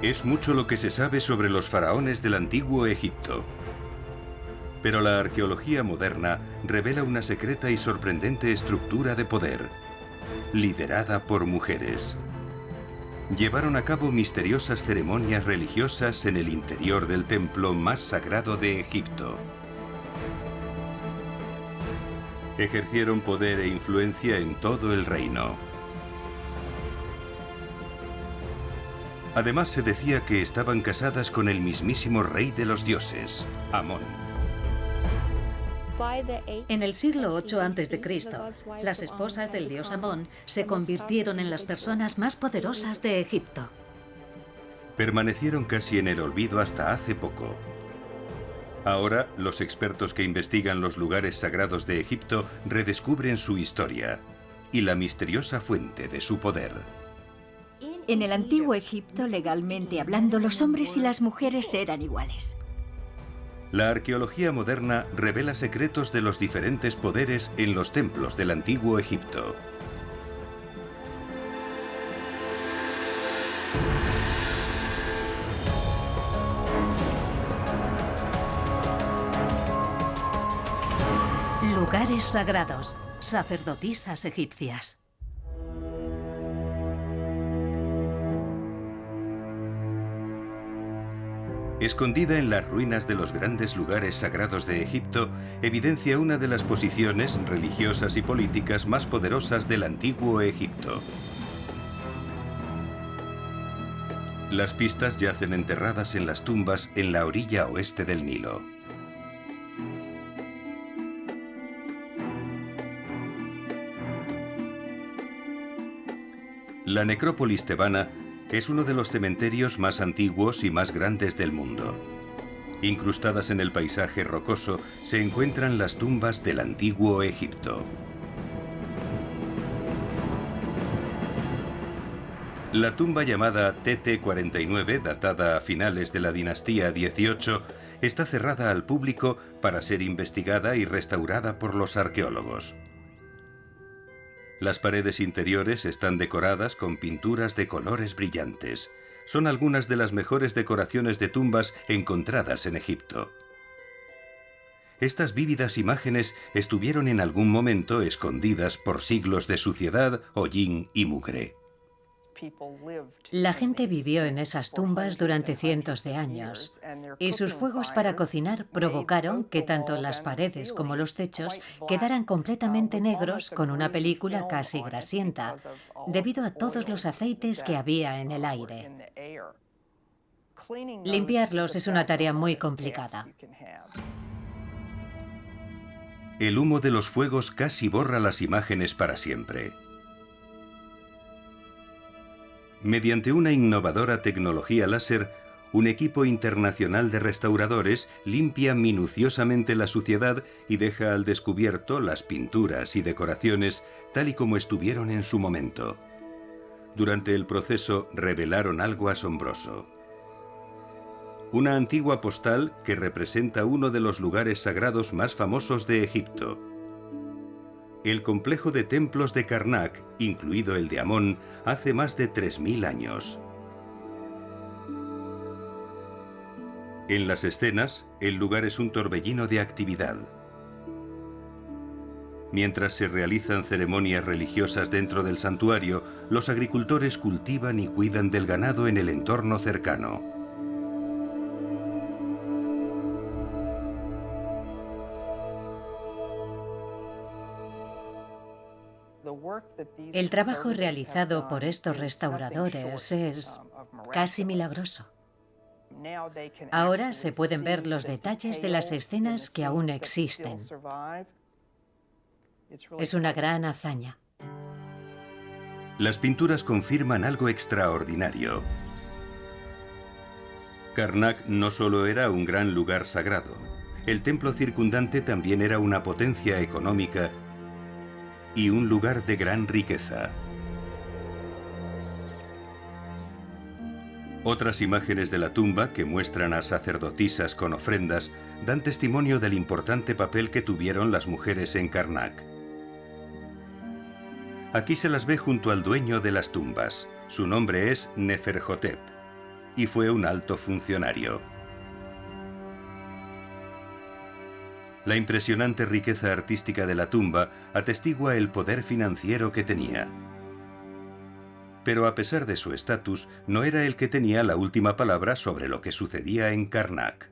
Es mucho lo que se sabe sobre los faraones del antiguo Egipto. Pero la arqueología moderna revela una secreta y sorprendente estructura de poder, liderada por mujeres. Llevaron a cabo misteriosas ceremonias religiosas en el interior del templo más sagrado de Egipto. Ejercieron poder e influencia en todo el reino. Además, se decía que estaban casadas con el mismísimo rey de los dioses, Amón. En el siglo VIII a.C., las esposas del dios Amón se convirtieron en las personas más poderosas de Egipto. Permanecieron casi en el olvido hasta hace poco. Ahora, los expertos que investigan los lugares sagrados de Egipto redescubren su historia y la misteriosa fuente de su poder. En el antiguo Egipto, legalmente hablando, los hombres y las mujeres eran iguales. La arqueología moderna revela secretos de los diferentes poderes en los templos del antiguo Egipto. Lugares sagrados, sacerdotisas egipcias. Escondida en las ruinas de los grandes lugares sagrados de Egipto, evidencia una de las posiciones religiosas y políticas más poderosas del antiguo Egipto. Las pistas yacen enterradas en las tumbas en la orilla oeste del Nilo. La necrópolis tebana es uno de los cementerios más antiguos y más grandes del mundo. Incrustadas en el paisaje rocoso se encuentran las tumbas del antiguo Egipto. La tumba llamada TT49, datada a finales de la dinastía XVIII, está cerrada al público para ser investigada y restaurada por los arqueólogos. Las paredes interiores están decoradas con pinturas de colores brillantes. Son algunas de las mejores decoraciones de tumbas encontradas en Egipto. Estas vívidas imágenes estuvieron en algún momento escondidas por siglos de suciedad, hollín y mugre. La gente vivió en esas tumbas durante cientos de años, y sus fuegos para cocinar provocaron que tanto las paredes como los techos quedaran completamente negros con una película casi grasienta, debido a todos los aceites que había en el aire. Limpiarlos es una tarea muy complicada. El humo de los fuegos casi borra las imágenes para siempre. Mediante una innovadora tecnología láser, un equipo internacional de restauradores limpia minuciosamente la suciedad y deja al descubierto las pinturas y decoraciones tal y como estuvieron en su momento. Durante el proceso revelaron algo asombroso. Una antigua postal que representa uno de los lugares sagrados más famosos de Egipto. El complejo de templos de Karnak, incluido el de Amón, hace más de 3000 años. En las escenas, el lugar es un torbellino de actividad. Mientras se realizan ceremonias religiosas dentro del santuario, los agricultores cultivan y cuidan del ganado en el entorno cercano. El trabajo realizado por estos restauradores es casi milagroso. Ahora se pueden ver los detalles de las escenas que aún existen. Es una gran hazaña. Las pinturas confirman algo extraordinario. Karnak no solo era un gran lugar sagrado, el templo circundante también era una potencia económica y un lugar de gran riqueza. Otras imágenes de la tumba que muestran a sacerdotisas con ofrendas dan testimonio del importante papel que tuvieron las mujeres en Karnak. Aquí se las ve junto al dueño de las tumbas. Su nombre es Neferhotep. y fue un alto funcionario. La impresionante riqueza artística de la tumba atestigua el poder financiero que tenía. Pero a pesar de su estatus, no era el que tenía la última palabra sobre lo que sucedía en Karnak.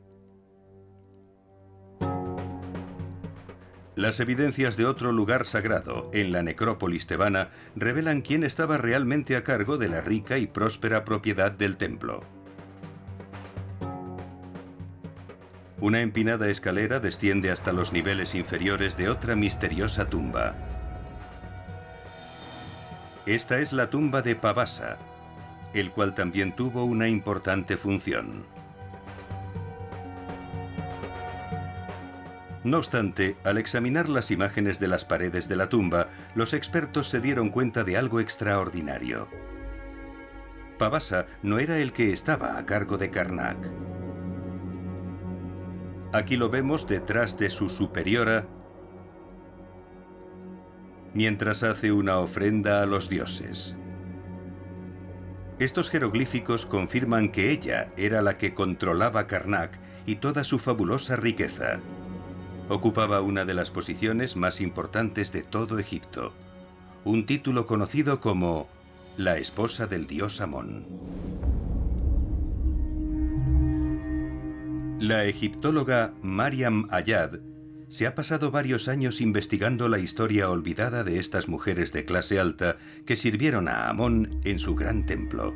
Las evidencias de otro lugar sagrado, en la necrópolis tebana, revelan quién estaba realmente a cargo de la rica y próspera propiedad del templo. Una empinada escalera desciende hasta los niveles inferiores de otra misteriosa tumba. Esta es la tumba de Pavasa, el cual también tuvo una importante función. No obstante, al examinar las imágenes de las paredes de la tumba, los expertos se dieron cuenta de algo extraordinario. Pavasa no era el que estaba a cargo de Karnak. Aquí lo vemos detrás de su superiora, mientras hace una ofrenda a los dioses. Estos jeroglíficos confirman que ella era la que controlaba Karnak y toda su fabulosa riqueza. Ocupaba una de las posiciones más importantes de todo Egipto, un título conocido como la esposa del dios Amón. La egiptóloga Mariam Ayad se ha pasado varios años investigando la historia olvidada de estas mujeres de clase alta que sirvieron a Amón en su gran templo.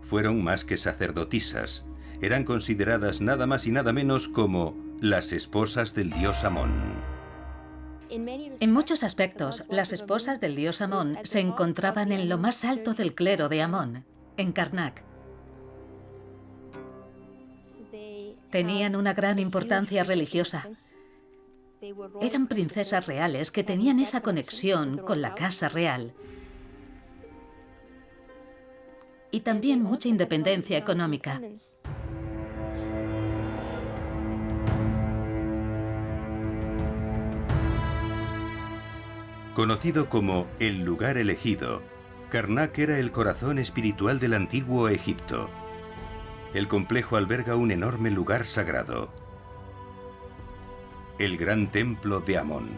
Fueron más que sacerdotisas, eran consideradas nada más y nada menos como las esposas del dios Amón. En muchos aspectos, las esposas del dios Amón se encontraban en lo más alto del clero de Amón, en Karnak. Tenían una gran importancia religiosa. Eran princesas reales que tenían esa conexión con la casa real. Y también mucha independencia económica. Conocido como el lugar elegido, Karnak era el corazón espiritual del antiguo Egipto. El complejo alberga un enorme lugar sagrado, el gran templo de Amón.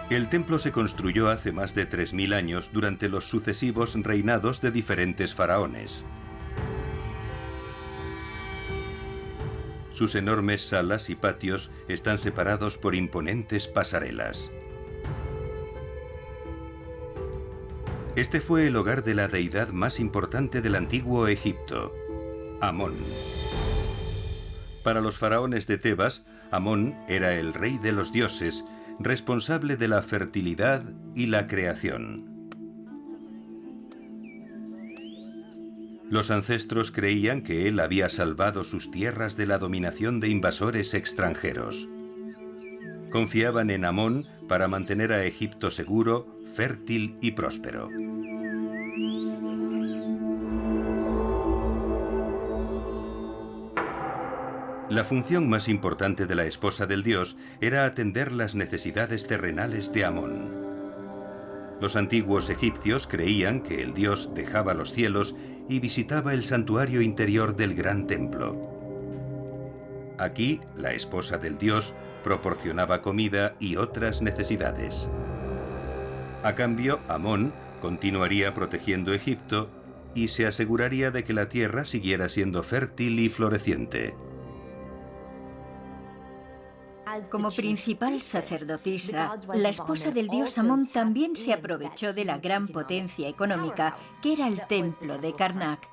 El templo se construyó hace más de 3000 años durante los sucesivos reinados de diferentes faraones. Sus enormes salas y patios están separados por imponentes pasarelas. Este fue el hogar de la deidad más importante del antiguo Egipto, Amón. Para los faraones de Tebas, Amón era el rey de los dioses, responsable de la fertilidad y la creación. Los ancestros creían que él había salvado sus tierras de la dominación de invasores extranjeros. Confiaban en Amón para mantener a Egipto seguro, fértil y próspero. La función más importante de la esposa del dios era atender las necesidades terrenales de Amón. Los antiguos egipcios creían que el dios dejaba los cielos y visitaba el santuario interior del gran templo. Aquí, la esposa del dios proporcionaba comida y otras necesidades. A cambio, Amón continuaría protegiendo Egipto y se aseguraría de que la tierra siguiera siendo fértil y floreciente. Como principal sacerdotisa, la esposa del dios Amón también se aprovechó de la gran potencia económica que era el templo de Karnak.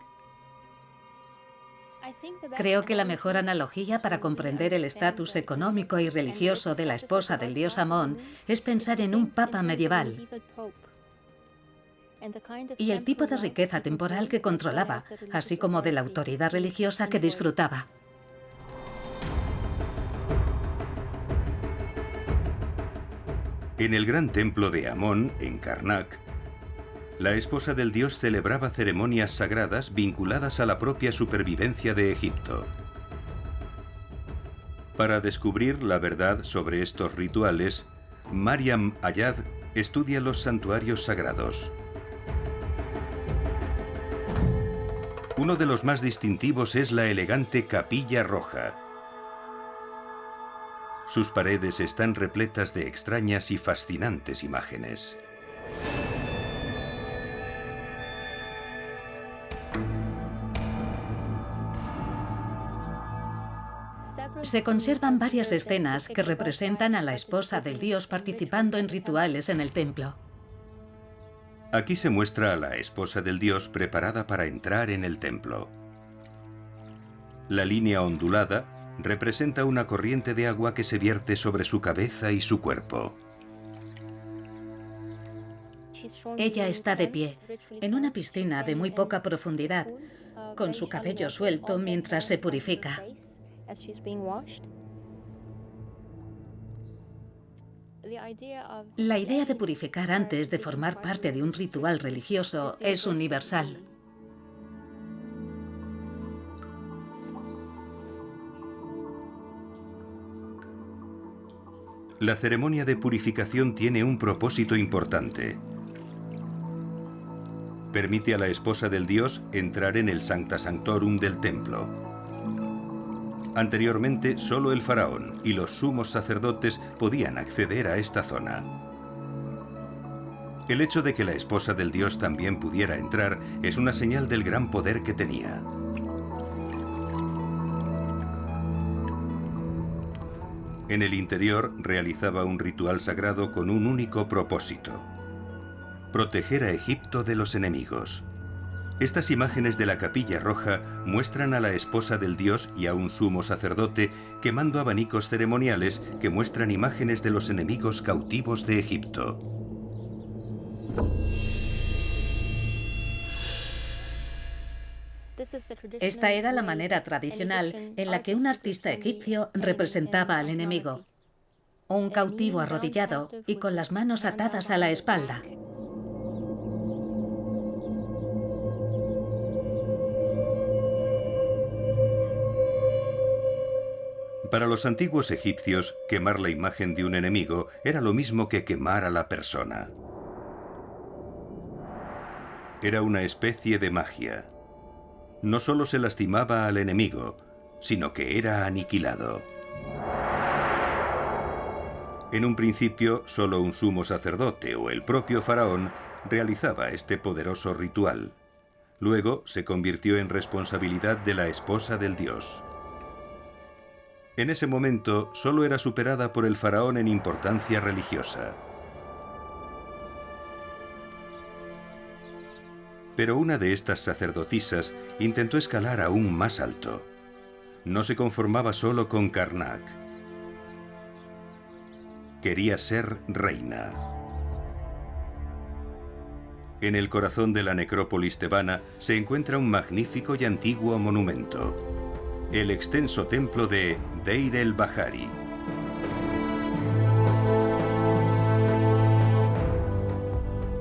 Creo que la mejor analogía para comprender el estatus económico y religioso de la esposa del dios Amón es pensar en un papa medieval y el tipo de riqueza temporal que controlaba, así como de la autoridad religiosa que disfrutaba. En el gran templo de Amón, en Karnak, la esposa del dios celebraba ceremonias sagradas vinculadas a la propia supervivencia de Egipto. Para descubrir la verdad sobre estos rituales, Mariam Ayad estudia los santuarios sagrados. Uno de los más distintivos es la elegante Capilla Roja. Sus paredes están repletas de extrañas y fascinantes imágenes. Se conservan varias escenas que representan a la esposa del dios participando en rituales en el templo. Aquí se muestra a la esposa del dios preparada para entrar en el templo. La línea ondulada representa una corriente de agua que se vierte sobre su cabeza y su cuerpo. Ella está de pie, en una piscina de muy poca profundidad, con su cabello suelto mientras se purifica. La idea de purificar antes de formar parte de un ritual religioso es universal. La ceremonia de purificación tiene un propósito importante. Permite a la esposa del dios entrar en el Sancta Sanctorum del templo. Anteriormente, solo el faraón y los sumos sacerdotes podían acceder a esta zona. El hecho de que la esposa del dios también pudiera entrar es una señal del gran poder que tenía. En el interior realizaba un ritual sagrado con un único propósito: proteger a Egipto de los enemigos. Estas imágenes de la Capilla Roja muestran a la esposa del dios y a un sumo sacerdote quemando abanicos ceremoniales que muestran imágenes de los enemigos cautivos de Egipto. Esta era la manera tradicional en la que un artista egipcio representaba al enemigo. Un cautivo arrodillado y con las manos atadas a la espalda. Para los antiguos egipcios, quemar la imagen de un enemigo era lo mismo que quemar a la persona. Era una especie de magia. No solo se lastimaba al enemigo, sino que era aniquilado. En un principio, solo un sumo sacerdote o el propio faraón realizaba este poderoso ritual. Luego se convirtió en responsabilidad de la esposa del dios. En ese momento, solo era superada por el faraón en importancia religiosa. Pero una de estas sacerdotisas intentó escalar aún más alto. No se conformaba solo con Karnak. Quería ser reina. En el corazón de la necrópolis tebana se encuentra un magnífico y antiguo monumento: el extenso templo de Deir el-Bahari.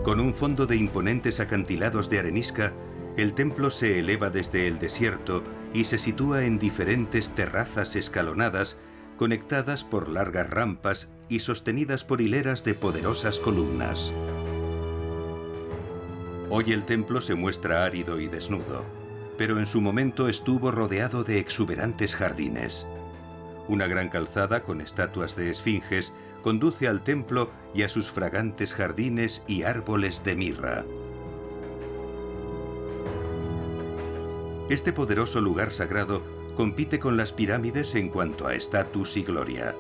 Con un fondo de imponentes acantilados de arenisca, el templo se eleva desde el desierto y se sitúa en diferentes terrazas escalonadas, conectadas por largas rampas y sostenidas por hileras de poderosas columnas. Hoy el templo se muestra árido y desnudo, pero en su momento estuvo rodeado de exuberantes jardines. Una gran calzada con estatuas de esfinges conduce al templo y a sus fragantes jardines y árboles de mirra. Este poderoso lugar sagrado compite con las pirámides en cuanto a estatus y gloria.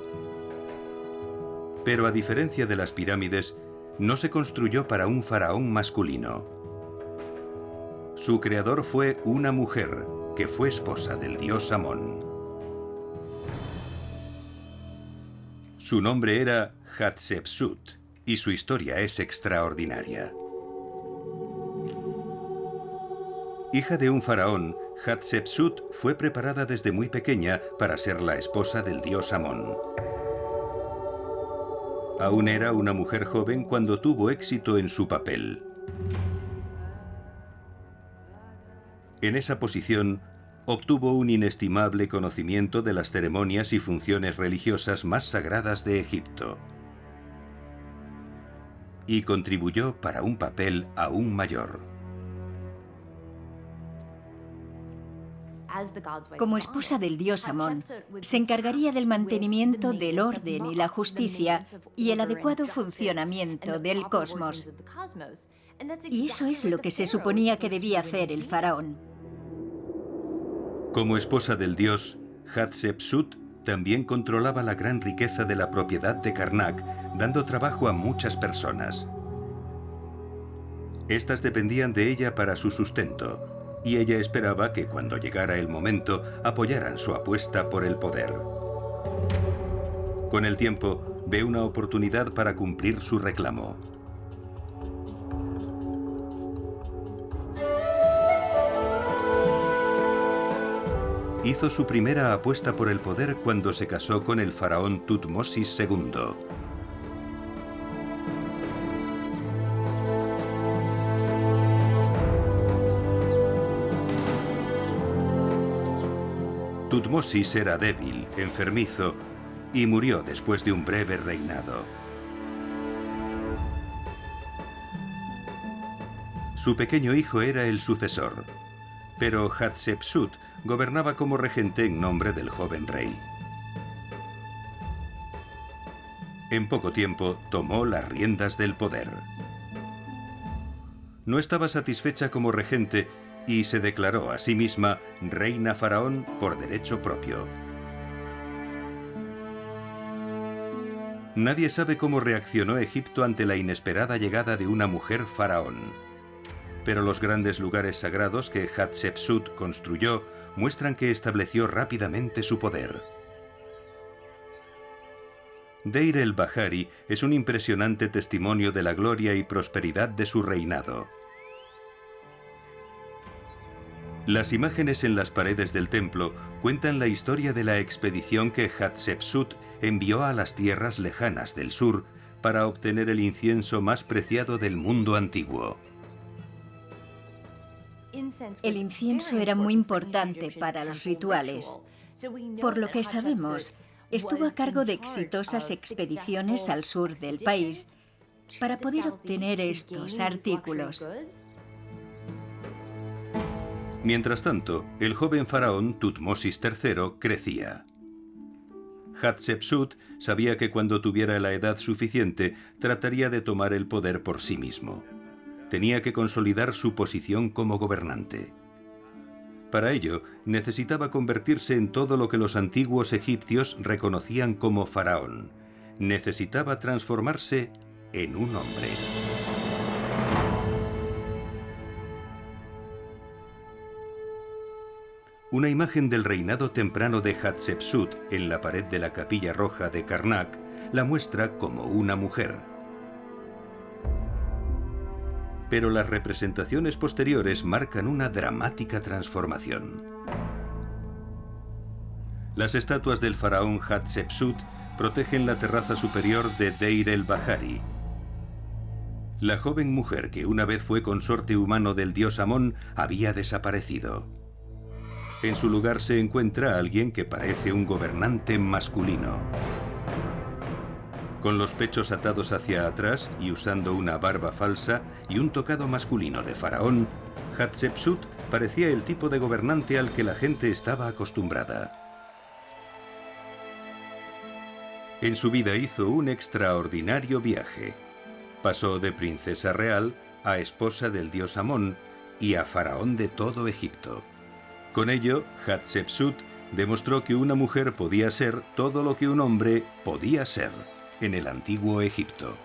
Pero a diferencia de las pirámides, no se construyó para un faraón masculino. Su creador fue una mujer, que fue esposa del dios Amón. Su nombre era Hatshepsut, y su historia es extraordinaria. Hija de un faraón, Hatshepsut fue preparada desde muy pequeña para ser la esposa del dios Amón. Aún era una mujer joven cuando tuvo éxito en su papel. En esa posición, obtuvo un inestimable conocimiento de las ceremonias y funciones religiosas más sagradas de Egipto. y contribuyó para un papel aún mayor. Como esposa del dios Amón, se encargaría del mantenimiento del orden y la justicia y el adecuado funcionamiento del cosmos. Y eso es lo que se suponía que debía hacer el faraón. Como esposa del dios, Hatshepsut también controlaba la gran riqueza de la propiedad de Karnak, dando trabajo a muchas personas. Estas dependían de ella para su sustento, y ella esperaba que cuando llegara el momento apoyaran su apuesta por el poder. Con el tiempo, ve una oportunidad para cumplir su reclamo. Hizo su primera apuesta por el poder cuando se casó con el faraón Tutmosis II. Tutmosis era débil, enfermizo, y murió después de un breve reinado. Su pequeño hijo era el sucesor, pero Hatshepsut gobernaba como regente en nombre del joven rey. En poco tiempo tomó las riendas del poder. No estaba satisfecha como regente y se declaró a sí misma reina faraón por derecho propio. Nadie sabe cómo reaccionó Egipto ante la inesperada llegada de una mujer faraón. Pero los grandes lugares sagrados que Hatshepsut construyó muestran que estableció rápidamente su poder. Deir el-Bahari es un impresionante testimonio de la gloria y prosperidad de su reinado. Las imágenes en las paredes del templo cuentan la historia de la expedición que Hatshepsut envió a las tierras lejanas del sur para obtener el incienso más preciado del mundo antiguo. El incienso era muy importante para los rituales. Por lo que sabemos, estuvo a cargo de exitosas expediciones al sur del país para poder obtener estos artículos. Mientras tanto, el joven faraón Tutmosis III crecía. Hatshepsut sabía que cuando tuviera la edad suficiente trataría de tomar el poder por sí mismo. Tenía que consolidar su posición como gobernante. Para ello, necesitaba convertirse en todo lo que los antiguos egipcios reconocían como faraón. Necesitaba transformarse en un hombre. Una imagen del reinado temprano de Hatshepsut en la pared de la Capilla Roja de Karnak la muestra como una mujer. Pero las representaciones posteriores marcan una dramática transformación. Las estatuas del faraón Hatshepsut protegen la terraza superior de Deir el-Bahari. La joven mujer que una vez fue consorte humano del dios Amón había desaparecido. En su lugar se encuentra alguien que parece un gobernante masculino. Con los pechos atados hacia atrás y usando una barba falsa y un tocado masculino de faraón, Hatshepsut parecía el tipo de gobernante al que la gente estaba acostumbrada. En su vida hizo un extraordinario viaje. Pasó de princesa real a esposa del dios Amón y a faraón de todo Egipto. Con ello, Hatshepsut demostró que una mujer podía ser todo lo que un hombre podía ser en el antiguo Egipto.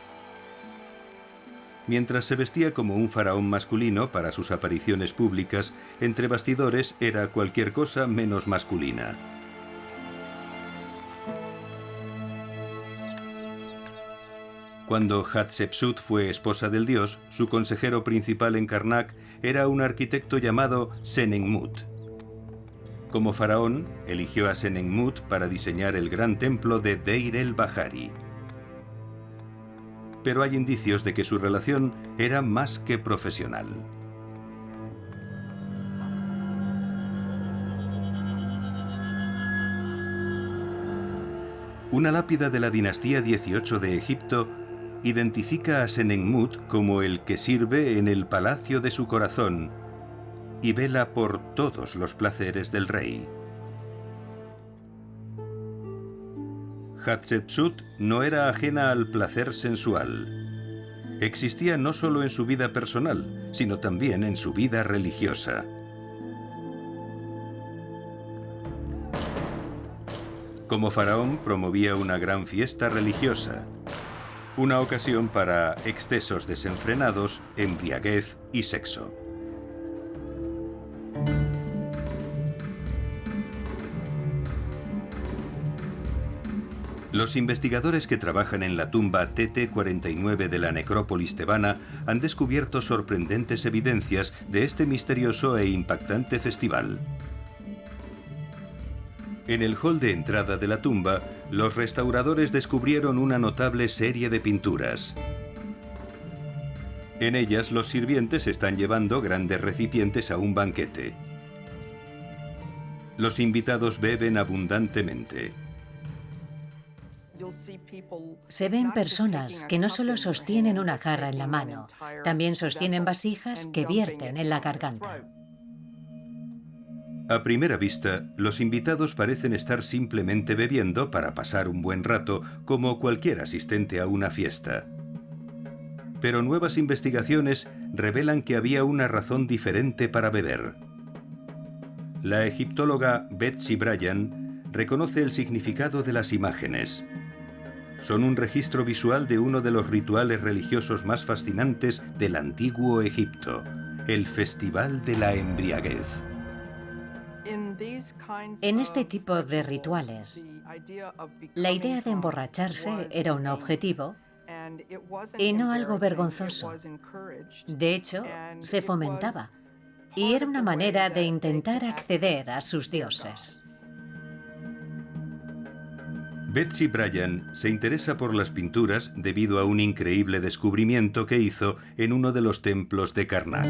Mientras se vestía como un faraón masculino para sus apariciones públicas, entre bastidores era cualquier cosa menos masculina. Cuando Hatshepsut fue esposa del dios, su consejero principal en Karnak era un arquitecto llamado Senenmut. Como faraón, eligió a Senenmut para diseñar el gran templo de Deir el-Bahari. Pero hay indicios de que su relación era más que profesional. Una lápida de la dinastía 18 de Egipto identifica a Senenmut como el que sirve en el palacio de su corazón y vela por todos los placeres del rey. Hatshepsut no era ajena al placer sensual. Existía no solo en su vida personal, sino también en su vida religiosa. Como faraón promovía una gran fiesta religiosa, una ocasión para excesos desenfrenados, embriaguez y sexo. Los investigadores que trabajan en la tumba TT49 de la necrópolis tebana han descubierto sorprendentes evidencias de este misterioso e impactante festival. En el hall de entrada de la tumba, los restauradores descubrieron una notable serie de pinturas. En ellas, los sirvientes están llevando grandes recipientes a un banquete. Los invitados beben abundantemente. Se ven personas que no solo sostienen una jarra en la mano, también sostienen vasijas que vierten en la garganta. A primera vista, los invitados parecen estar simplemente bebiendo para pasar un buen rato, como cualquier asistente a una fiesta. Pero nuevas investigaciones revelan que había una razón diferente para beber. La egiptóloga Betsy Bryan reconoce el significado de las imágenes. Son un registro visual de uno de los rituales religiosos más fascinantes del antiguo Egipto, el Festival de la Embriaguez. En este tipo de rituales, la idea de emborracharse era un objetivo y no algo vergonzoso. De hecho, se fomentaba y era una manera de intentar acceder a sus dioses. Betsy Bryan se interesa por las pinturas debido a un increíble descubrimiento que hizo en uno de los templos de Karnak.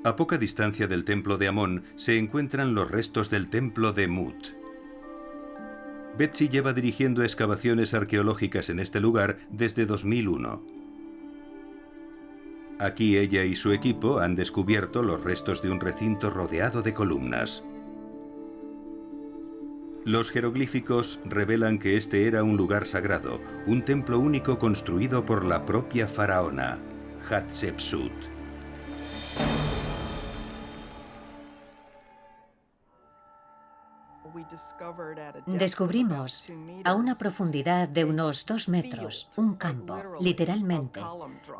A poca distancia del templo de Amón se encuentran los restos del templo de Mut. Betsy lleva dirigiendo excavaciones arqueológicas en este lugar desde 2001. Aquí ella y su equipo han descubierto los restos de un recinto rodeado de columnas. Los jeroglíficos revelan que este era un lugar sagrado, un templo único construido por la propia faraona, Hatshepsut. Descubrimos a una profundidad de unos 2 metros un campo, literalmente,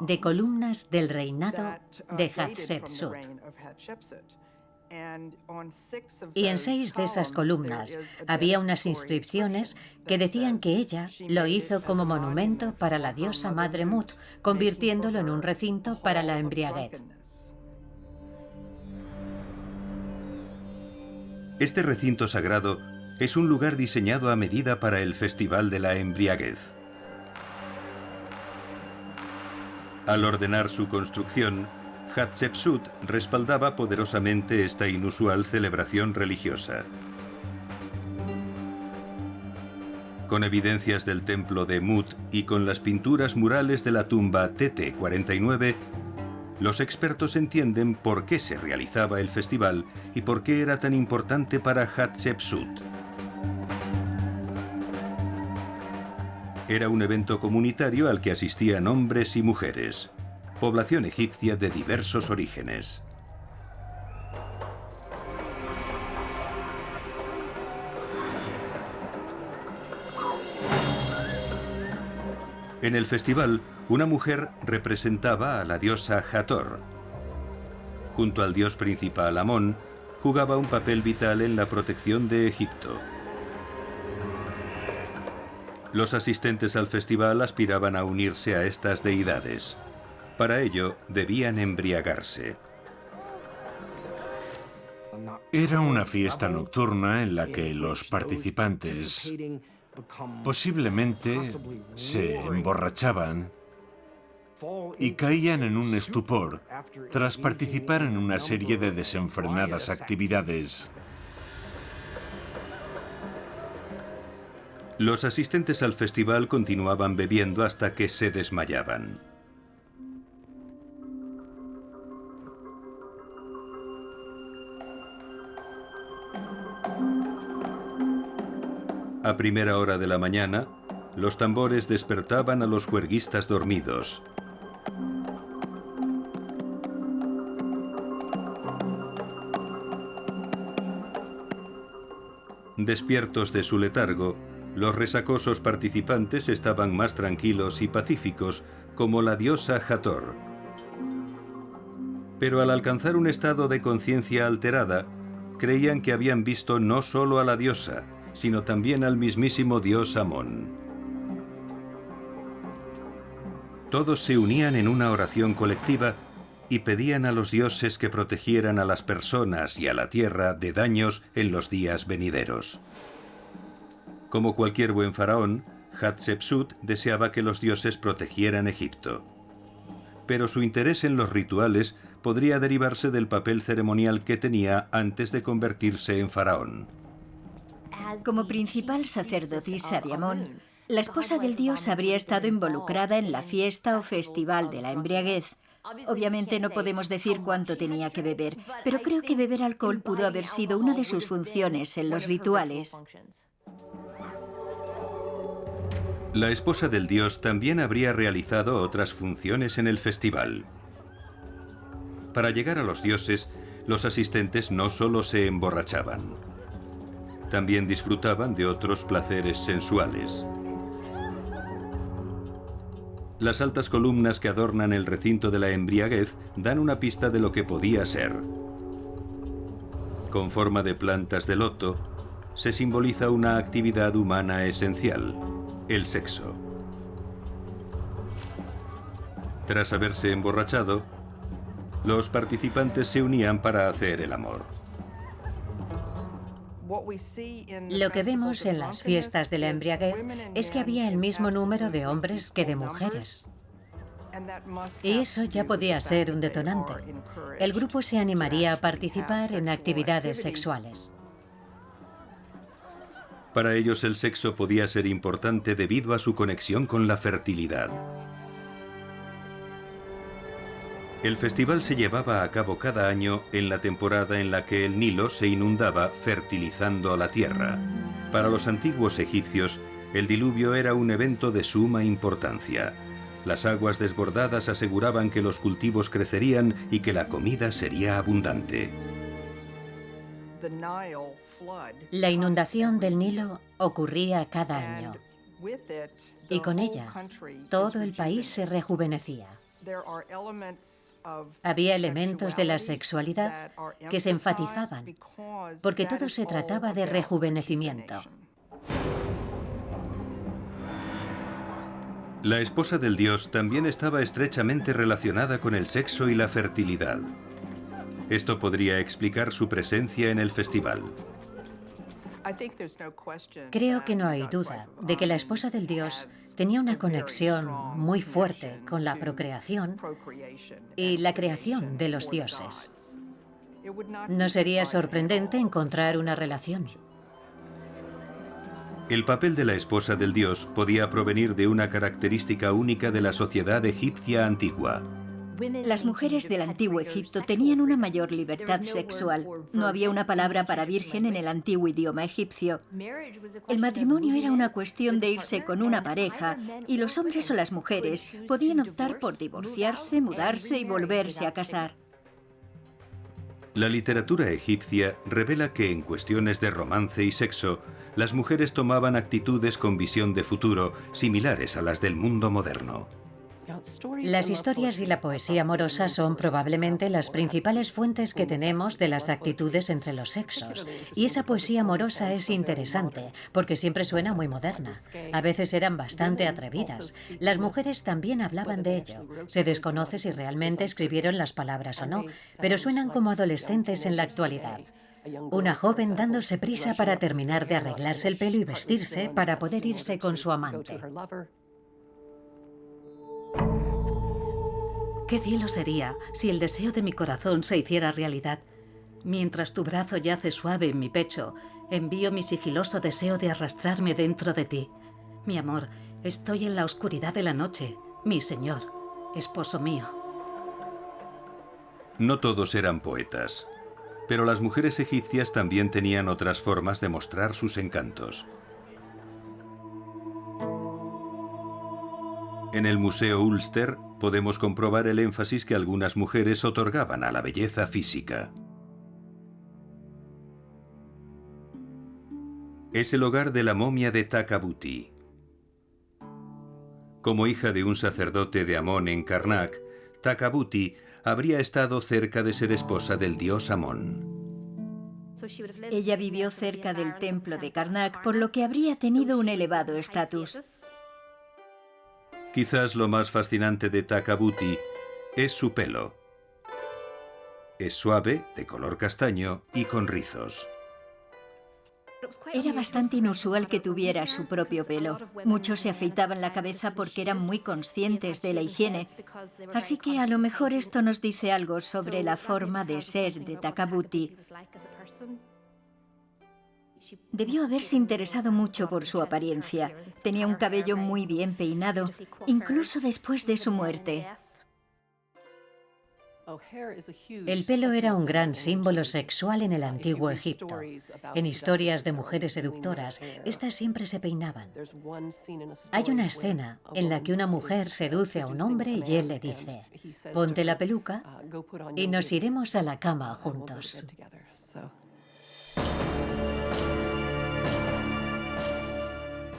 de columnas del reinado de Hatshepsut. Y en 6 de esas columnas había unas inscripciones que decían que ella lo hizo como monumento para la diosa madre Mut, convirtiéndolo en un recinto para la embriaguez. Este recinto sagrado es un lugar diseñado a medida para el Festival de la Embriaguez. Al ordenar su construcción, Hatshepsut respaldaba poderosamente esta inusual celebración religiosa. Con evidencias del templo de Mut y con las pinturas murales de la tumba TT49, los expertos entienden por qué se realizaba el festival y por qué era tan importante para Hatshepsut. Era un evento comunitario al que asistían hombres y mujeres, población egipcia de diversos orígenes. En el festival, una mujer representaba a la diosa Hathor. Junto al dios principal Amón, jugaba un papel vital en la protección de Egipto. Los asistentes al festival aspiraban a unirse a estas deidades. Para ello, debían embriagarse. Era una fiesta nocturna en la que los participantes posiblemente se emborrachaban y caían en un estupor tras participar en una serie de desenfrenadas actividades. Los asistentes al festival continuaban bebiendo hasta que se desmayaban. A primera hora de la mañana, los tambores despertaban a los juerguistas dormidos. Despiertos de su letargo, los resacosos participantes estaban más tranquilos y pacíficos, como la diosa Hathor. Pero al alcanzar un estado de conciencia alterada, creían que habían visto no solo a la diosa, sino también al mismísimo dios Amón. Todos se unían en una oración colectiva y pedían a los dioses que protegieran a las personas y a la tierra de daños en los días venideros. Como cualquier buen faraón, Hatshepsut deseaba que los dioses protegieran Egipto. Pero su interés en los rituales podría derivarse del papel ceremonial que tenía antes de convertirse en faraón. Como principal sacerdotisa de Amón, la esposa del dios habría estado involucrada en la fiesta o festival de la embriaguez. Obviamente no podemos decir cuánto tenía que beber, pero creo que beber alcohol pudo haber sido una de sus funciones en los rituales. La esposa del dios también habría realizado otras funciones en el festival. Para llegar a los dioses, los asistentes no solo se emborrachaban, también disfrutaban de otros placeres sensuales. Las altas columnas que adornan el recinto de la embriaguez dan una pista de lo que podía ser. Con forma de plantas de loto, se simboliza una actividad humana esencial: el sexo. Tras haberse emborrachado, los participantes se unían para hacer el amor. Lo que vemos en las fiestas de la embriaguez es que había el mismo número de hombres que de mujeres. Y eso ya podía ser un detonante. El grupo se animaría a participar en actividades sexuales. Para ellos el sexo podía ser importante debido a su conexión con la fertilidad. El festival se llevaba a cabo cada año en la temporada en la que el Nilo se inundaba, fertilizando la tierra. Para los antiguos egipcios, el diluvio era un evento de suma importancia. Las aguas desbordadas aseguraban que los cultivos crecerían y que la comida sería abundante. La inundación del Nilo ocurría cada año. Y con ella, todo el país se rejuvenecía. Había elementos de la sexualidad que se enfatizaban, porque todo se trataba de rejuvenecimiento. La esposa del dios también estaba estrechamente relacionada con el sexo y la fertilidad. Esto podría explicar su presencia en el festival. Creo que no hay duda de que la esposa del dios tenía una conexión muy fuerte con la procreación y la creación de los dioses. No sería sorprendente encontrar una relación. El papel de la esposa del dios podía provenir de una característica única de la sociedad egipcia antigua. Las mujeres del antiguo Egipto tenían una mayor libertad sexual. No había una palabra para virgen en el antiguo idioma egipcio. El matrimonio era una cuestión de irse con una pareja y los hombres o las mujeres podían optar por divorciarse, mudarse y volverse a casar. La literatura egipcia revela que en cuestiones de romance y sexo, las mujeres tomaban actitudes con visión de futuro similares a las del mundo moderno. Las historias y la poesía amorosa son probablemente las principales fuentes que tenemos de las actitudes entre los sexos. Y esa poesía amorosa es interesante, porque siempre suena muy moderna. A veces eran bastante atrevidas. Las mujeres también hablaban de ello. Se desconoce si realmente escribieron las palabras o no, pero suenan como adolescentes en la actualidad. Una joven dándose prisa para terminar de arreglarse el pelo y vestirse para poder irse con su amante. ¿Qué cielo sería si el deseo de mi corazón se hiciera realidad? Mientras tu brazo yace suave en mi pecho, envío mi sigiloso deseo de arrastrarme dentro de ti. Mi amor, estoy en la oscuridad de la noche. Mi señor, esposo mío. No todos eran poetas, pero las mujeres egipcias también tenían otras formas de mostrar sus encantos. En el Museo Ulster podemos comprobar el énfasis que algunas mujeres otorgaban a la belleza física. Es el hogar de la momia de Takabuti. Como hija de un sacerdote de Amón en Karnak, Takabuti habría estado cerca de ser esposa del dios Amón. Ella vivió cerca del templo de Karnak, por lo que habría tenido un elevado estatus. Quizás lo más fascinante de Takabuti es su pelo. Es suave, de color castaño y con rizos. Era bastante inusual que tuviera su propio pelo. Muchos se afeitaban la cabeza porque eran muy conscientes de la higiene. Así que a lo mejor esto nos dice algo sobre la forma de ser de Takabuti. Debió haberse interesado mucho por su apariencia. Tenía un cabello muy bien peinado, incluso después de su muerte. El pelo era un gran símbolo sexual en el antiguo Egipto. En historias de mujeres seductoras, estas siempre se peinaban. Hay una escena en la que una mujer seduce a un hombre y él le dice: «Ponte la peluca y nos iremos a la cama juntos».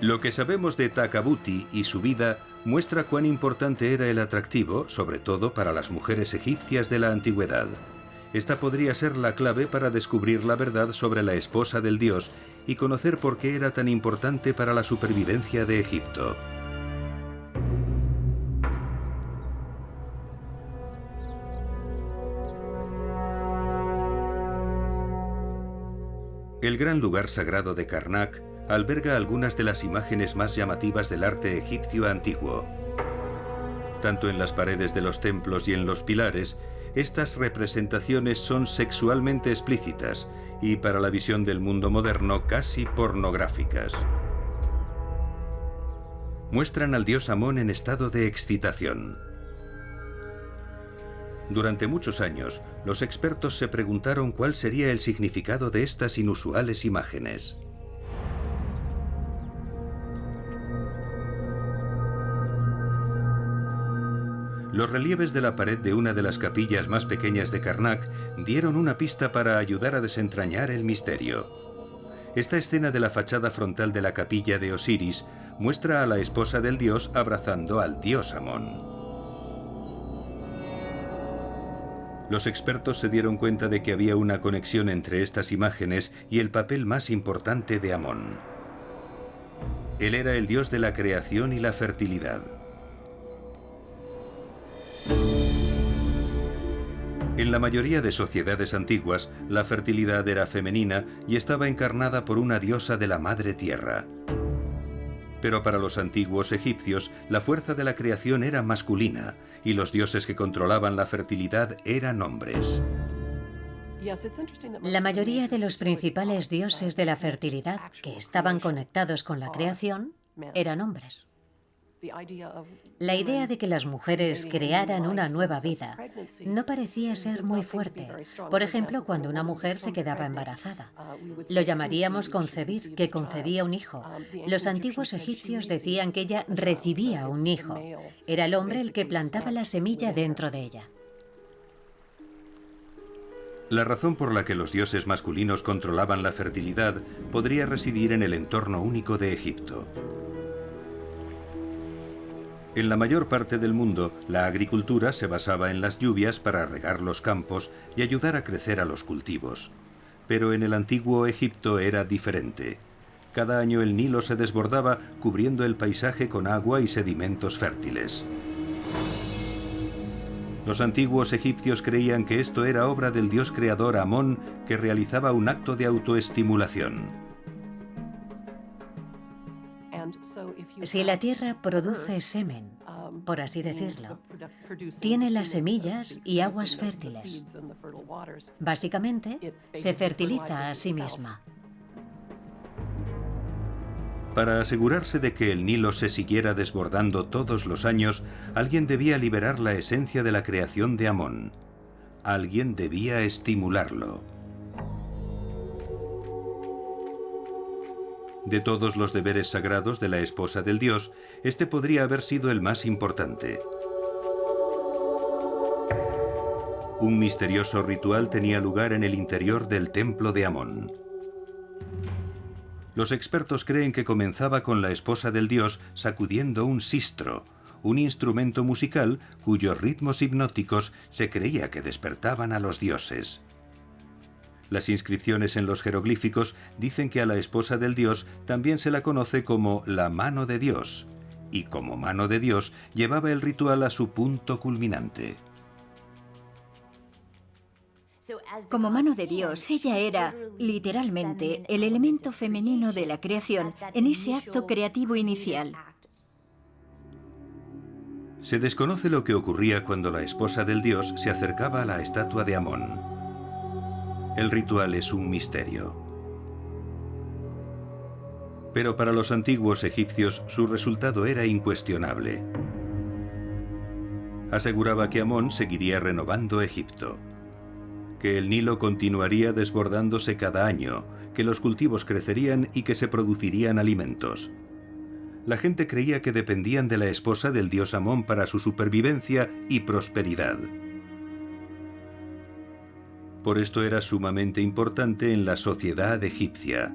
Lo que sabemos de Takabuti y su vida muestra cuán importante era el atractivo, sobre todo para las mujeres egipcias de la antigüedad. Esta podría ser la clave para descubrir la verdad sobre la esposa del dios y conocer por qué era tan importante para la supervivencia de Egipto. El gran lugar sagrado de Karnak alberga algunas de las imágenes más llamativas del arte egipcio antiguo. Tanto en las paredes de los templos y en los pilares, estas representaciones son sexualmente explícitas y, para la visión del mundo moderno, casi pornográficas. Muestran al dios Amón en estado de excitación. Durante muchos años, los expertos se preguntaron cuál sería el significado de estas inusuales imágenes. Los relieves de la pared de una de las capillas más pequeñas de Karnak dieron una pista para ayudar a desentrañar el misterio. Esta escena de la fachada frontal de la capilla de Osiris muestra a la esposa del dios abrazando al dios Amón. Los expertos se dieron cuenta de que había una conexión entre estas imágenes y el papel más importante de Amón. Él era el dios de la creación y la fertilidad. En la mayoría de sociedades antiguas, la fertilidad era femenina y estaba encarnada por una diosa de la madre tierra. Pero para los antiguos egipcios, la fuerza de la creación era masculina y los dioses que controlaban la fertilidad eran hombres. La mayoría de los principales dioses de la fertilidad que estaban conectados con la creación eran hombres. La idea de que las mujeres crearan una nueva vida no parecía ser muy fuerte. Por ejemplo, cuando una mujer se quedaba embarazada. Lo llamaríamos concebir, que concebía un hijo. Los antiguos egipcios decían que ella recibía un hijo. Era el hombre el que plantaba la semilla dentro de ella. La razón por la que los dioses masculinos controlaban la fertilidad podría residir en el entorno único de Egipto. En la mayor parte del mundo, la agricultura se basaba en las lluvias para regar los campos y ayudar a crecer a los cultivos. Pero en el antiguo Egipto era diferente. Cada año el Nilo se desbordaba, cubriendo el paisaje con agua y sedimentos fértiles. Los antiguos egipcios creían que esto era obra del dios creador Amón, que realizaba un acto de autoestimulación. Si la tierra produce semen, por así decirlo. Tiene las semillas y aguas fértiles. Básicamente, se fertiliza a sí misma. Para asegurarse de que el Nilo se siguiera desbordando todos los años, alguien debía liberar la esencia de la creación de Amón. Alguien debía estimularlo. De todos los deberes sagrados de la esposa del dios, este podría haber sido el más importante. Un misterioso ritual tenía lugar en el interior del templo de Amón. Los expertos creen que comenzaba con la esposa del dios sacudiendo un sistro, un instrumento musical cuyos ritmos hipnóticos se creía que despertaban a los dioses. Las inscripciones en los jeroglíficos dicen que a la esposa del dios también se la conoce como la mano de Dios, y como mano de Dios llevaba el ritual a su punto culminante. Como mano de Dios, ella era, literalmente, el elemento femenino de la creación en ese acto creativo inicial. Se desconoce lo que ocurría cuando la esposa del dios se acercaba a la estatua de Amón. El ritual es un misterio. Pero para los antiguos egipcios su resultado era incuestionable. Aseguraba que Amón seguiría renovando Egipto, que el Nilo continuaría desbordándose cada año, que los cultivos crecerían y que se producirían alimentos. La gente creía que dependían de la esposa del dios Amón para su supervivencia y prosperidad. Por esto era sumamente importante en la sociedad egipcia.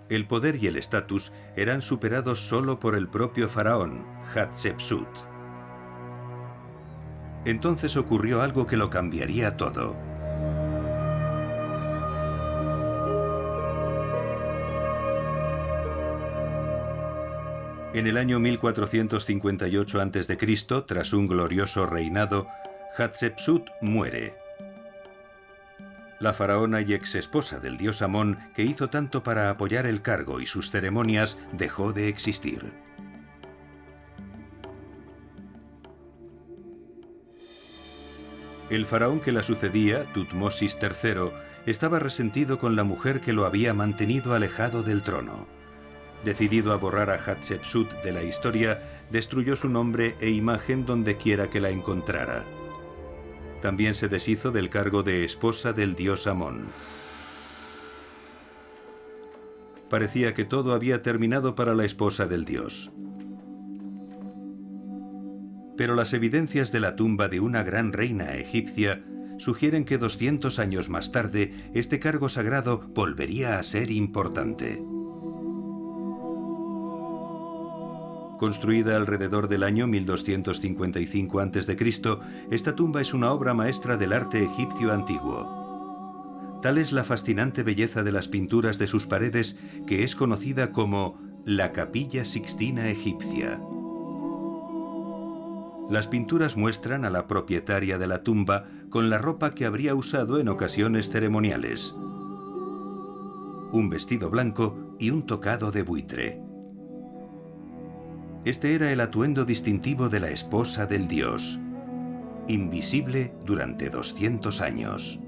El poder y el estatus eran superados solo por el propio faraón, Hatshepsut. Entonces ocurrió algo que lo cambiaría todo. En el año 1458 a.C., tras un glorioso reinado, Hatshepsut muere. La faraona y exesposa del dios Amón, que hizo tanto para apoyar el cargo y sus ceremonias, dejó de existir. El faraón que la sucedía, Tutmosis III, estaba resentido con la mujer que lo había mantenido alejado del trono. Decidido a borrar a Hatshepsut de la historia, destruyó su nombre e imagen donde quiera que la encontrara. También se deshizo del cargo de esposa del dios Amón. Parecía que todo había terminado para la esposa del dios. Pero las evidencias de la tumba de una gran reina egipcia sugieren que 200 años más tarde este cargo sagrado volvería a ser importante. Construida alrededor del año 1255 a.C., esta tumba es una obra maestra del arte egipcio antiguo. Tal es la fascinante belleza de las pinturas de sus paredes que es conocida como la Capilla Sixtina egipcia. Las pinturas muestran a la propietaria de la tumba con la ropa que habría usado en ocasiones ceremoniales: un vestido blanco y un tocado de buitre. Este era el atuendo distintivo de la esposa del dios, invisible durante 200 años.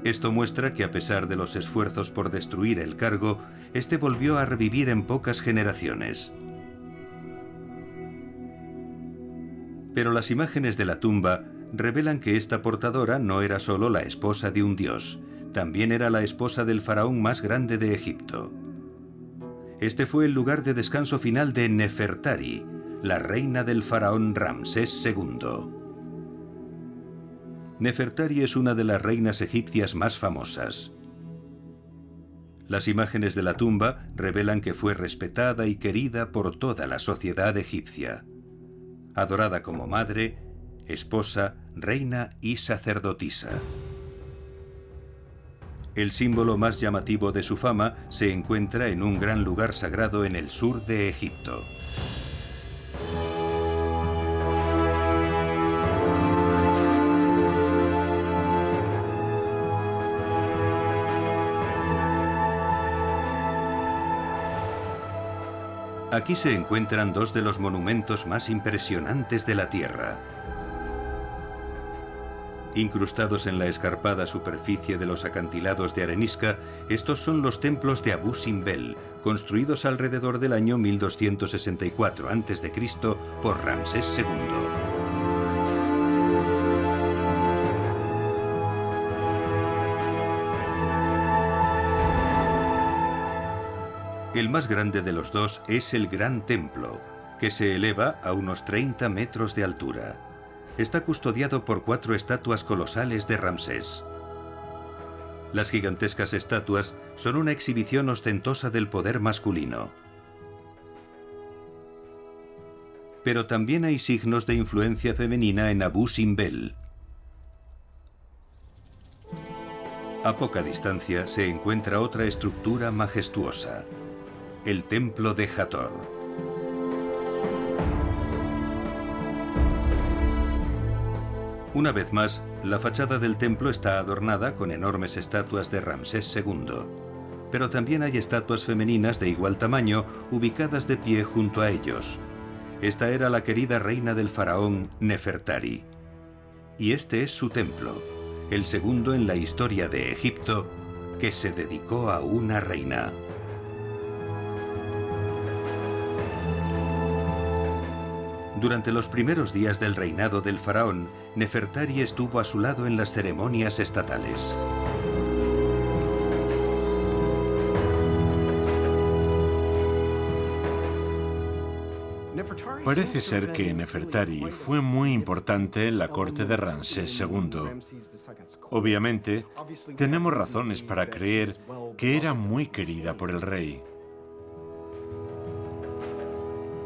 Esto muestra que a pesar de los esfuerzos por destruir el cargo, este volvió a revivir en pocas generaciones. Pero las imágenes de la tumba revelan que esta portadora no era solo la esposa de un dios, también era la esposa del faraón más grande de Egipto. Este fue el lugar de descanso final de Nefertari, la reina del faraón Ramsés II. Nefertari es una de las reinas egipcias más famosas. Las imágenes de la tumba revelan que fue respetada y querida por toda la sociedad egipcia, adorada como madre, esposa, reina y sacerdotisa. El símbolo más llamativo de su fama se encuentra en un gran lugar sagrado en el sur de Egipto. Aquí se encuentran dos de los monumentos más impresionantes de la Tierra. Incrustados en la escarpada superficie de los acantilados de arenisca, estos son los templos de Abu Simbel, construidos alrededor del año 1264 a.C. por Ramsés II. El más grande de los dos es el Gran Templo, que se eleva a unos 30 metros de altura. Está custodiado por 4 estatuas colosales de Ramsés. Las gigantescas estatuas son una exhibición ostentosa del poder masculino. Pero también hay signos de influencia femenina en Abu Simbel. A poca distancia se encuentra otra estructura majestuosa, el Templo de Hathor. Una vez más, la fachada del templo está adornada con enormes estatuas de Ramsés II, pero también hay estatuas femeninas de igual tamaño ubicadas de pie junto a ellos. Esta era la querida reina del faraón Nefertari. Y este es su templo, el segundo en la historia de Egipto que se dedicó a una reina. Durante los primeros días del reinado del faraón, Nefertari estuvo a su lado en las ceremonias estatales. Parece ser que Nefertari fue muy importante en la corte de Ramsés II. Obviamente, tenemos razones para creer que era muy querida por el rey.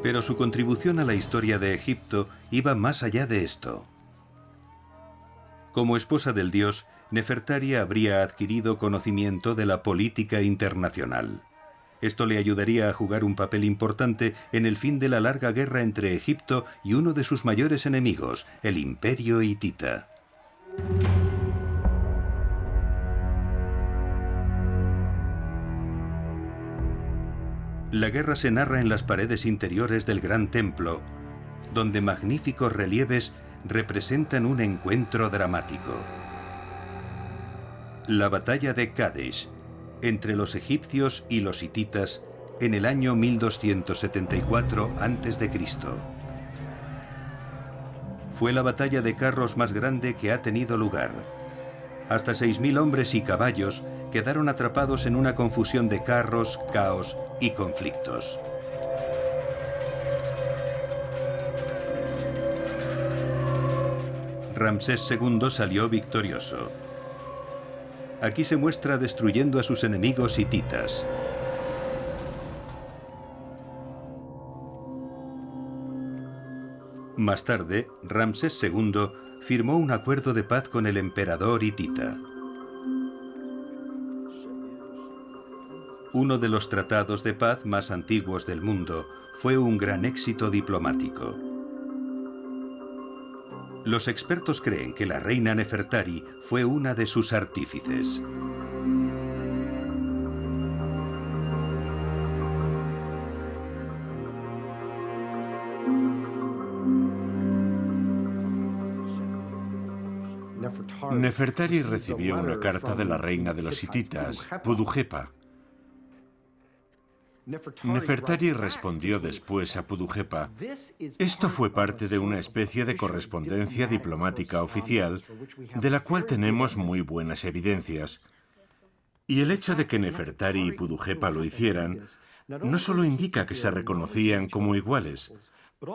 Pero su contribución a la historia de Egipto iba más allá de esto. Como esposa del dios, Nefertari habría adquirido conocimiento de la política internacional. Esto le ayudaría a jugar un papel importante en el fin de la larga guerra entre Egipto y uno de sus mayores enemigos, el Imperio hitita. La guerra se narra en las paredes interiores del Gran Templo, donde magníficos relieves representan un encuentro dramático. La batalla de Kadesh, entre los egipcios y los hititas, en el año 1274 a.C. Fue la batalla de carros más grande que ha tenido lugar. Hasta 6.000 hombres y caballos quedaron atrapados en una confusión de carros, caos y conflictos. Ramsés II salió victorioso. Aquí se muestra destruyendo a sus enemigos hititas. Más tarde, Ramsés II firmó un acuerdo de paz con el emperador hitita. Uno de los tratados de paz más antiguos del mundo, fue un gran éxito diplomático. Los expertos creen que la reina Nefertari fue una de sus artífices. Nefertari recibió una carta de la reina de los hititas, Pudujepa. Nefertari respondió después a Pudujepa: esto fue parte de una especie de correspondencia diplomática oficial de la cual tenemos muy buenas evidencias. Y el hecho de que Nefertari y Pudujepa lo hicieran no solo indica que se reconocían como iguales,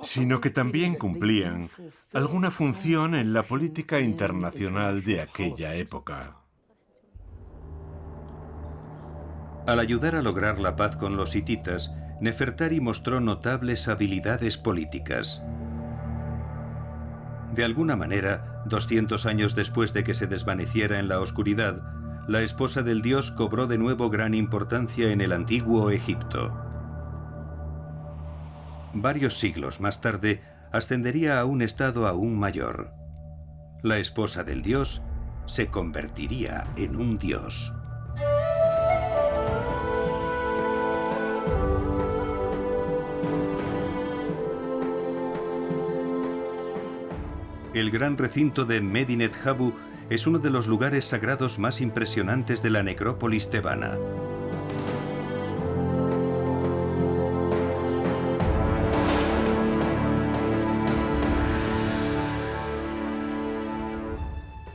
sino que también cumplían alguna función en la política internacional de aquella época. Al ayudar a lograr la paz con los hititas, Nefertari mostró notables habilidades políticas. De alguna manera, 200 años después de que se desvaneciera en la oscuridad, la esposa del dios cobró de nuevo gran importancia en el antiguo Egipto. Varios siglos más tarde, ascendería a un estado aún mayor. La esposa del dios se convertiría en un dios. El gran recinto de Medinet Habu es uno de los lugares sagrados más impresionantes de la necrópolis tebana.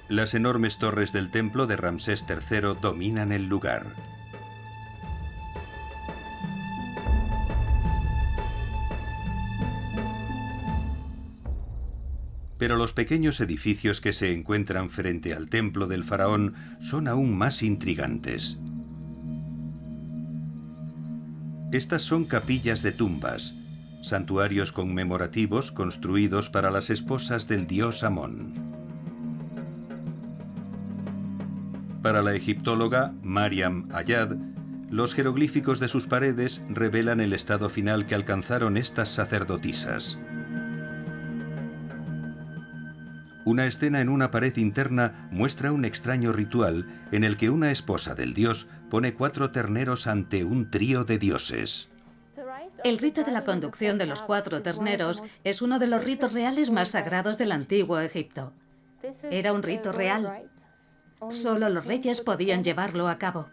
Las enormes torres del templo de Ramsés III dominan el lugar. Pero los pequeños edificios que se encuentran frente al templo del faraón son aún más intrigantes. Estas son capillas de tumbas, santuarios conmemorativos construidos para las esposas del dios Amón. Para la egiptóloga Mariam Ayad, los jeroglíficos de sus paredes revelan el estado final que alcanzaron estas sacerdotisas. Una escena en una pared interna muestra un extraño ritual en el que una esposa del dios pone 4 terneros ante un trío de dioses. El rito de la conducción de los 4 terneros es uno de los ritos reales más sagrados del antiguo Egipto. Era un rito real. Solo los reyes podían llevarlo a cabo.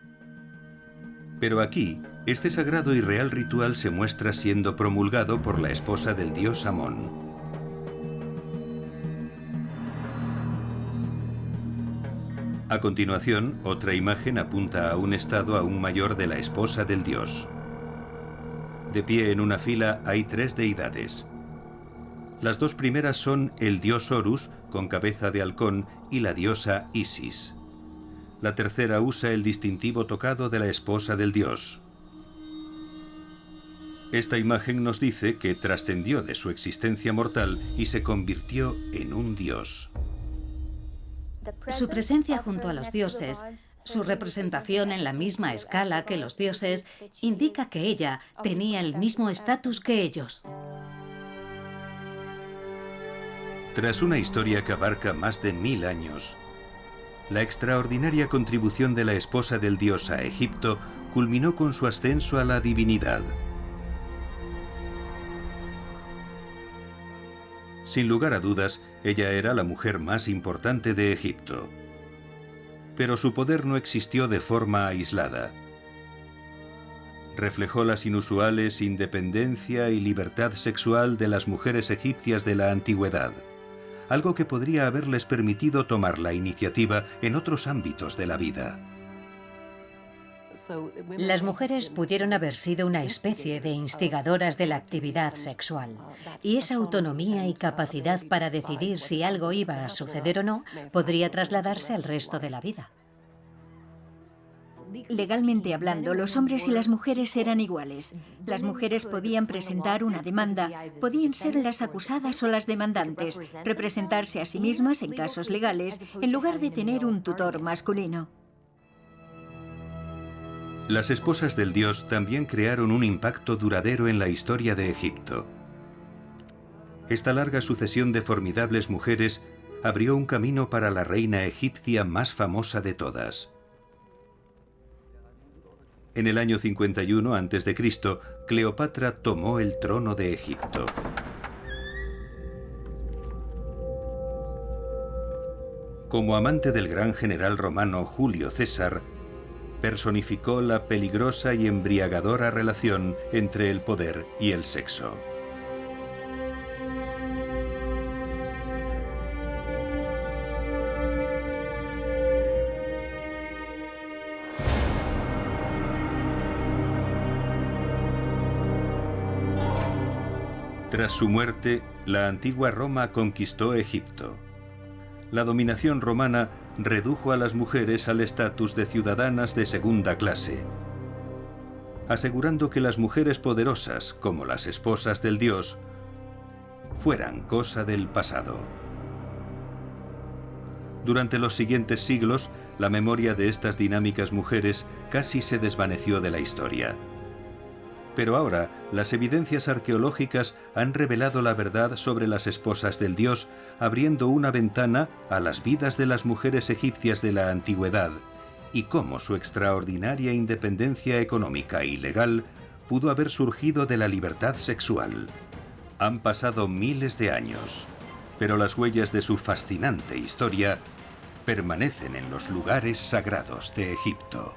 Pero aquí, este sagrado y real ritual se muestra siendo promulgado por la esposa del dios Amón. A continuación, otra imagen apunta a un estado aún mayor de la esposa del dios. De pie en una fila hay 3 deidades. Las 2 primeras son el dios Horus, con cabeza de halcón, y la diosa Isis. La tercera usa el distintivo tocado de la esposa del dios. Esta imagen nos dice que trascendió de su existencia mortal y se convirtió en un dios. Su presencia junto a los dioses, su representación en la misma escala que los dioses, indica que ella tenía el mismo estatus que ellos. Tras una historia que abarca más de 1000 años, la extraordinaria contribución de la esposa del dios a Egipto culminó con su ascenso a la divinidad. Sin lugar a dudas, ella era la mujer más importante de Egipto. Pero su poder no existió de forma aislada. Reflejó las inusuales independencia y libertad sexual de las mujeres egipcias de la antigüedad, algo que podría haberles permitido tomar la iniciativa en otros ámbitos de la vida. Las mujeres pudieron haber sido una especie de instigadoras de la actividad sexual, y esa autonomía y capacidad para decidir si algo iba a suceder o no podría trasladarse al resto de la vida. Legalmente hablando, los hombres y las mujeres eran iguales. Las mujeres podían presentar una demanda, podían ser las acusadas o las demandantes, representarse a sí mismas en casos legales, en lugar de tener un tutor masculino. Las esposas del dios también crearon un impacto duradero en la historia de Egipto. Esta larga sucesión de formidables mujeres abrió un camino para la reina egipcia más famosa de todas. En el año 51 a.C., Cleopatra tomó el trono de Egipto. Como amante del gran general romano Julio César, personificó la peligrosa y embriagadora relación entre el poder y el sexo. Tras su muerte, la antigua Roma conquistó Egipto. La dominación romana redujo a las mujeres al estatus de ciudadanas de segunda clase, asegurando que las mujeres poderosas, como las esposas del dios, fueran cosa del pasado. Durante los siguientes siglos, la memoria de estas dinámicas mujeres casi se desvaneció de la historia. Pero ahora, las evidencias arqueológicas han revelado la verdad sobre las esposas del dios, abriendo una ventana a las vidas de las mujeres egipcias de la antigüedad y cómo su extraordinaria independencia económica y legal pudo haber surgido de la libertad sexual. Han pasado miles de años, pero las huellas de su fascinante historia permanecen en los lugares sagrados de Egipto.